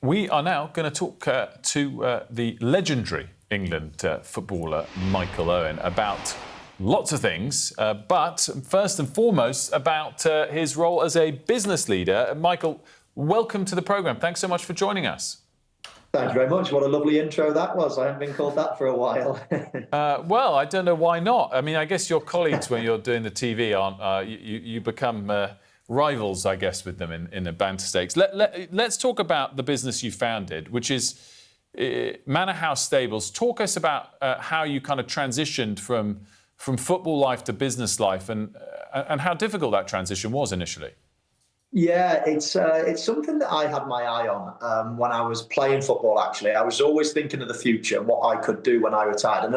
We are now going to talk to the legendary England footballer Michael Owen about lots of things, but first and foremost about his role as a business leader. Michael, welcome to the programme. Thanks so much for joining us. Thank you very much. What a lovely intro that was. I haven't been called that for a while. Well, I don't know why not. I mean, I guess your colleagues, when you're doing the TV, aren't you become rivals, I guess, with them in the banter stakes. Let's talk about the business you founded, which is Manor House Stables. Talk us about how you kind of transitioned from football life to business life, and how difficult that transition was initially. Yeah, it's something that I had my eye on when I was playing football, actually. I was always thinking of the future and what I could do when I retired. And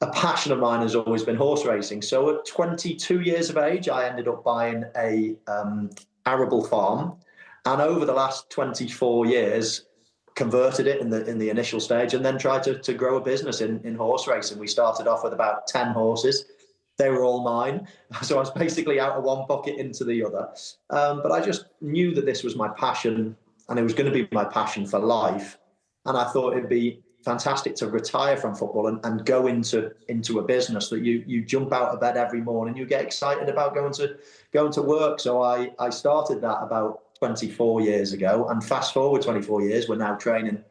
a passion of mine has always been horse racing. So at 22 years of age, I ended up buying a arable farm. And over the last 24 years, converted it in the initial stage and then tried to grow a business in horse racing. We started off with about 10 horses. They were all mine. So I was basically out of one pocket into the other. But I just knew that this was my passion and it was going to be my passion for life. And I thought it'd be fantastic to retire from football and go into a business that you jump out of bed every morning, you get excited about going to work. So I started that about 24 years ago, and fast forward 24 years, we're now training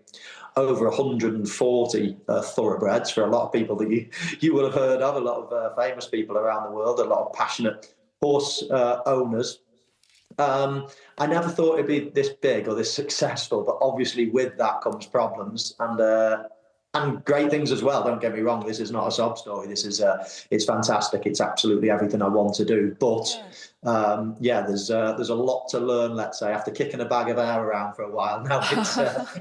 over 140 thoroughbreds for a lot of people that you will have heard of, a lot of famous people around the world, a lot of passionate horse owners. I never thought it'd be this big or this successful, but obviously with that comes problems and great things as well. Don't get me wrong, this is not a sob story. This is it's fantastic. It's absolutely everything I want to do. But there's a lot to learn, let's say, after kicking a bag of air around for a while. Now it's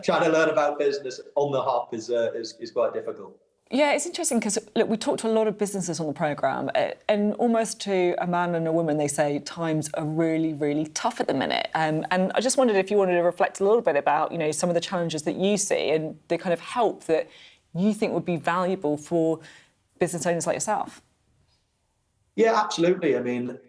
trying to learn about business on the hop is quite difficult. Yeah, it's interesting because, look, we talked to a lot of businesses on the programme, and almost to a man and a woman, they say times are really, really tough at the minute. And I just wondered if you wanted to reflect a little bit about, some of the challenges that you see and the kind of help that you think would be valuable for business owners like yourself. Yeah, absolutely. I mean,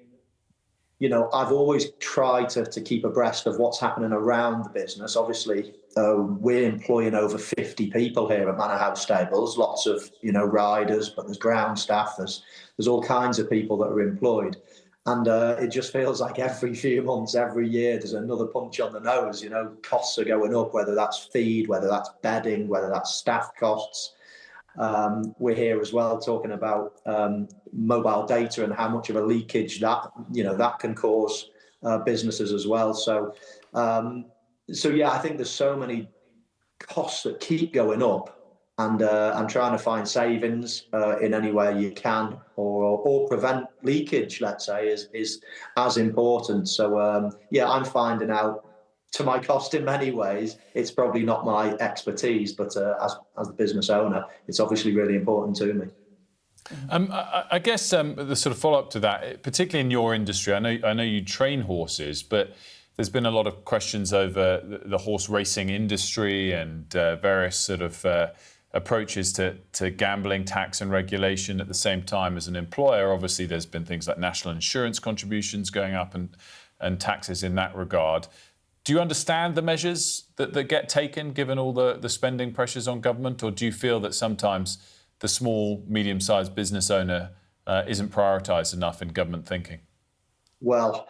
I've always tried to keep abreast of what's happening around the business. Obviously, we're employing over 50 people here at Manor House Stables, lots of, riders, but there's ground staff, there's all kinds of people that are employed. And it just feels like every few months, every year, there's another punch on the nose. Costs are going up, whether that's feed, whether that's bedding, whether that's staff costs. We're here as well talking about mobile data and how much of a leakage that can cause businesses as well. So yeah, I think there's so many costs that keep going up, and trying to find savings in any way you can, or prevent leakage, let's say, is as important. So I'm finding out, to my cost in many ways, it's probably not my expertise, but as the business owner, it's obviously really important to me. I guess the sort of follow-up to that, particularly in your industry, I know you train horses, but there's been a lot of questions over the horse racing industry and various sort of approaches to gambling, tax and regulation. At the same time, as an employer, obviously there's been things like national insurance contributions going up and taxes in that regard. Do you understand the measures that get taken given all the spending pressures on government, or do you feel that sometimes the small, medium-sized business owner isn't prioritised enough in government thinking? Well,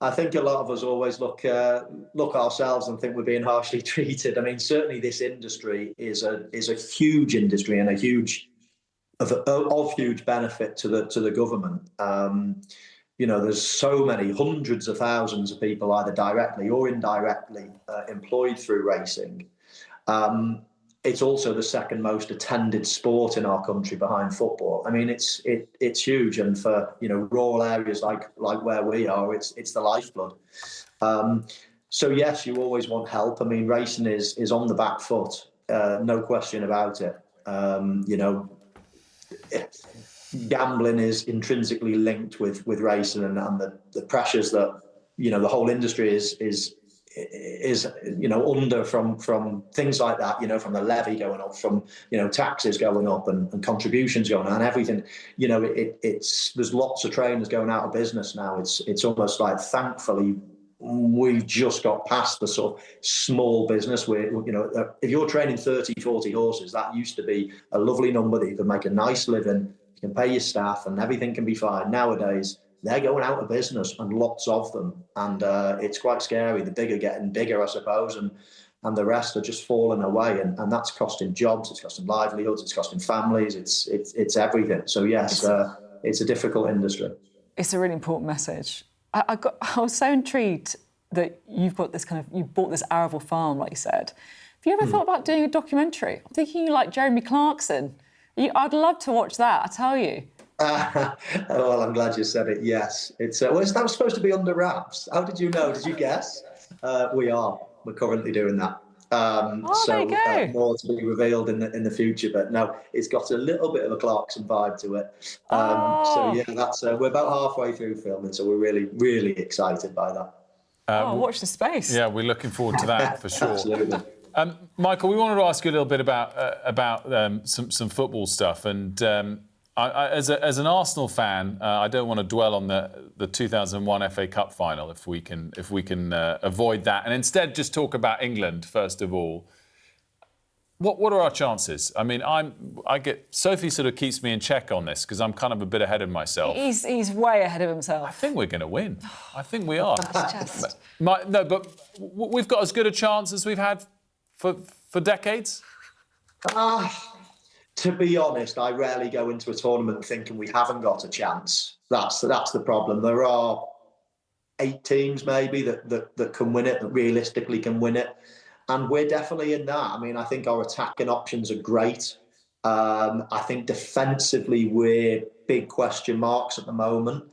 I think a lot of us always look ourselves and think we're being harshly treated. I mean, certainly this industry is a huge industry and of huge benefit to the government. There's so many hundreds of thousands of people either directly or indirectly employed through racing. It's also the second most attended sport in our country behind football. I mean, it's huge, and for rural areas like where we are, it's the lifeblood. So yes, you always want help. I mean, racing is on the back foot, no question about it. Gambling is intrinsically linked with racing, and the pressures that the whole industry is under from things like that, from the levy going up, from taxes going up and contributions going on and everything. There's lots of trainers going out of business now. It's almost like, thankfully, we've just got past the sort of small business where, if you're training 30, 40 horses, that used to be a lovely number that you can make a nice living, you can pay your staff and everything can be fine. Nowadays, they're going out of business and lots of them. And it's quite scary. The big are getting bigger, I suppose, and the rest are just falling away. And that's costing jobs, it's costing livelihoods, it's costing families, it's everything. So yes, it's a difficult industry. It's a really important message. I was so intrigued that you bought this arable farm, like you said. Have you ever thought about doing a documentary? I'm thinking you like Jeremy Clarkson. I'd love to watch that, I tell you. Well, I'm glad you said it. Yes, it's that was supposed to be under wraps. How did you know? Did you guess? We're currently doing that. There you go. More to be revealed in the future, but no, it's got a little bit of a Clarkson vibe to it. So yeah, that's we're about halfway through filming, so we're really, really excited by that. Watch the space. Yeah, we're looking forward to that for sure. Absolutely. Michael, we wanted to ask you a little bit about some football stuff, and as an Arsenal fan, I don't want to dwell on the 2001 FA Cup final if we can avoid that, and instead just talk about England first of all. What are our chances? I mean, Sophie sort of keeps me in check on this because I'm kind of a bit ahead of myself. He's way ahead of himself. I think we're going to win. I think we are. But we've got as good a chance as we've had for decades. To be honest, I rarely go into a tournament thinking we haven't got a chance. That's the problem. There are 8 teams maybe that can win it, that realistically can win it. And we're definitely in that. I mean, I think our attacking options are great. I think defensively we're big question marks at the moment.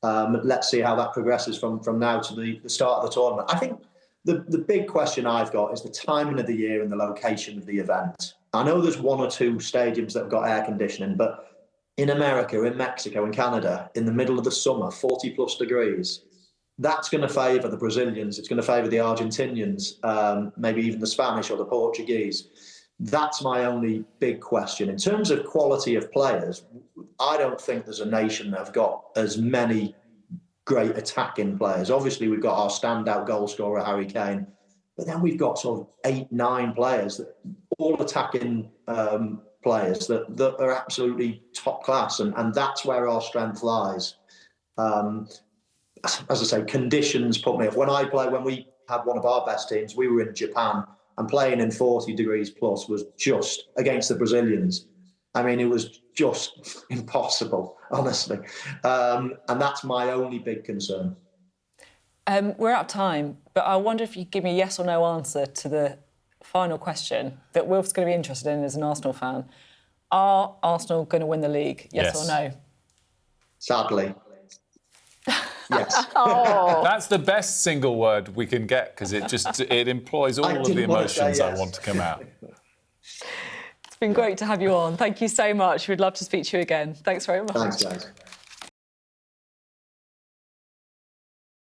Let's see how that progresses from now to the start of the tournament. I think the big question I've got is the timing of the year and the location of the event. I know there's 1 or 2 stadiums that have got air conditioning, but in America, in Mexico, in Canada, in the middle of the summer, 40 plus degrees, that's going to favour the Brazilians. It's going to favour the Argentinians, maybe even the Spanish or the Portuguese. That's my only big question. In terms of quality of players, I don't think there's a nation that have got as many great attacking players. Obviously, we've got our standout goal scorer, Harry Kane, but then we've got sort of 8, 9 players, that all attacking players that are absolutely top class, and that's where our strength lies. As I say, conditions put me off. When we had one of our best teams, we were in Japan, and playing in 40 degrees plus was just against the Brazilians. I mean, it was just impossible, honestly. And that's my only big concern. We're out of time, but I wonder if you could give me a yes or no answer to the final question that Wilf's going to be interested in as an Arsenal fan. Are Arsenal going to win the league? Yes or no? Sadly. Yes. Oh. That's the best single word we can get because it employs all of the emotions I want to come out. It's been great to have you on. Thank you so much. We'd love to speak to you again. Thanks very much. Thanks, guys.